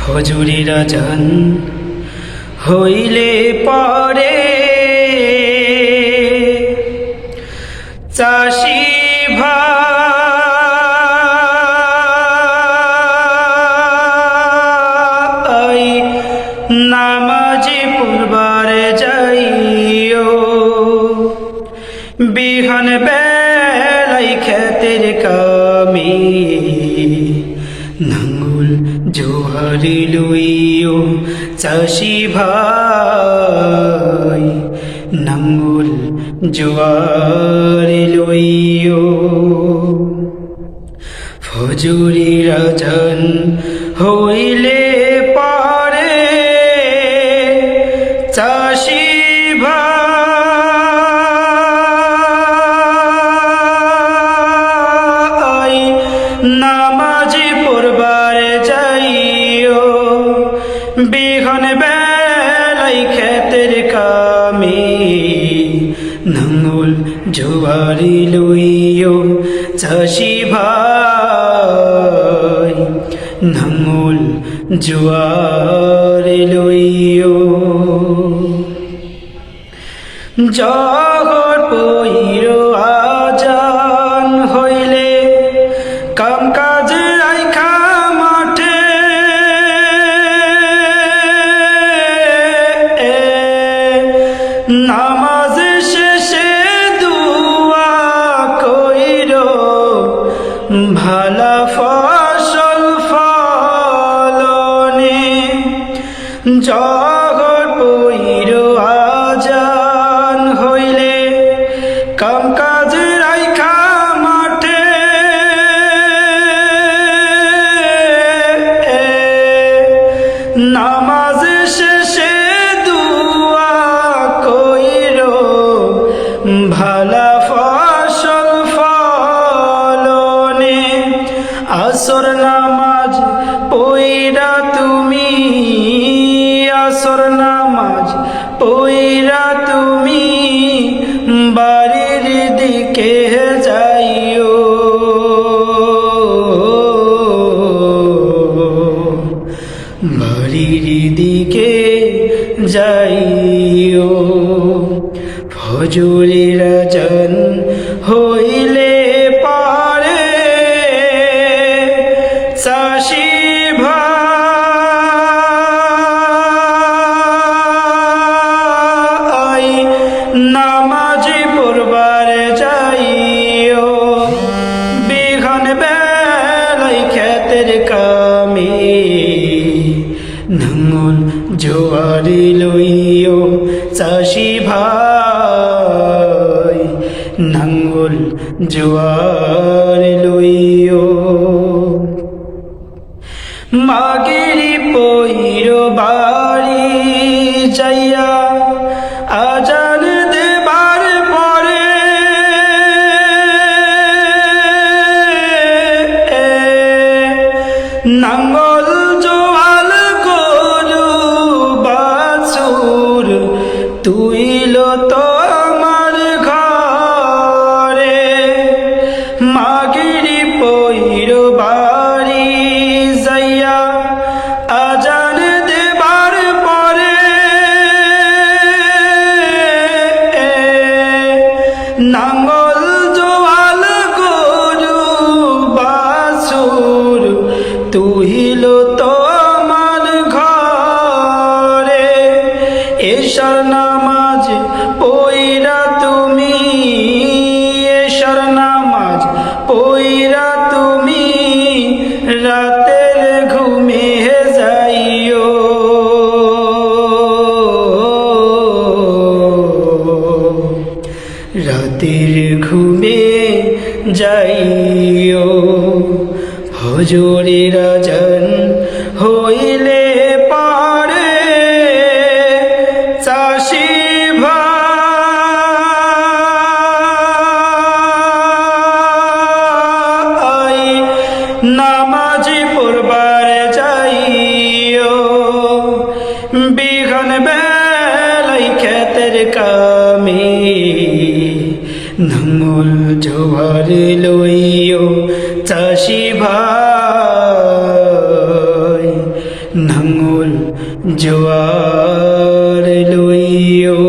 ফজরের আজান হইলে পরে চাষি ভাই নামাজি পড়বার যাইও, বিহান বেলাই খেতের কামে নাঙ্গল জোহারি লইও। চাষি ভাই নাঙ্গল জোয়ারি লইও। ফজরের আজান হইলে পরে চাষি ভাই নামাজি পড়বার যাইও, বিহন বেলাই খেতের কামে নাঙ্গল জোয়ারি লইও। চাষি ভাই নাঙ্গল জোয়ারি লইও। জহর পইর আজান হইলে কাম কাজে আইখা মাঠে, নামাজ শেষে দুয়া কইর ভালা ফসল ফলনে। জহর পইর আজান হইলে কাম কাজে রাইখা মাঠে, নামাজ শেষে দুয়া কইর ভালা ফসল ফলনে। আসর নামাজ পইরা তুমি, আসর নামাজ পইরা তুমি বাড়ির দিকে যাইও, বাড়ির দিকে যাইও। ফজরের আজান হইলে পরে চাষি ভাই নামাজি পড়বার যাইও, বিহান বেলাই খেতের কামে নাঙ্গল জোয়ারি লইও। চাষি ভাই নাঙ্গল জোয়ারি লইও। মাগিরি পইর বাড়ি যাইয়া আজান দেবার পরে, নাঙ্গল জোয়াল গরু বাছুর তুইল তোমার ঘরে। মাগিরি পইর বাড়ি যাইয়া আজান দেবার পরে, নাঙ্গল জোয়াল গরু বাছুর তুহিল তোমার ঘরে। এশার নামাজ পইরা তুমি, এশার নামাজ পইরা তুমি রাতের ঘুমে যাইও, রাতের ঘুমে যাইও। ফজরের আজান হইলে পরে চাষি ভাই নামাজি পড়বার যাইও, বিহান বেলাই খেতের কামে নাঙ্গল জোয়ারি লইও। চাষি ভাই নাঙল জোয়ার লইও